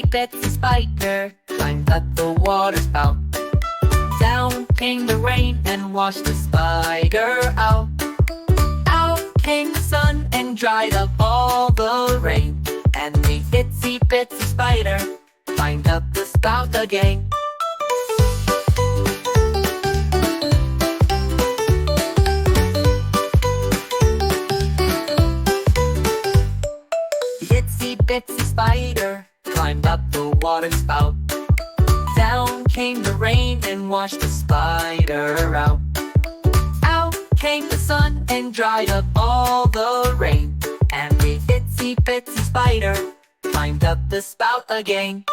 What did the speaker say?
Bitsy Spider climbed up the water spout. Down came the rain and washed the spider out. Out came the sun and dried up all the rain. And the Itsy Bitsy Spider climbed up the spout again. The Itsy Bitsy Spider climbed up the water spout. Down came the rain and washed the spider out. Out came the sun and dried up all the rain. And the Itsy Bitsy Spider climbed up the spout again.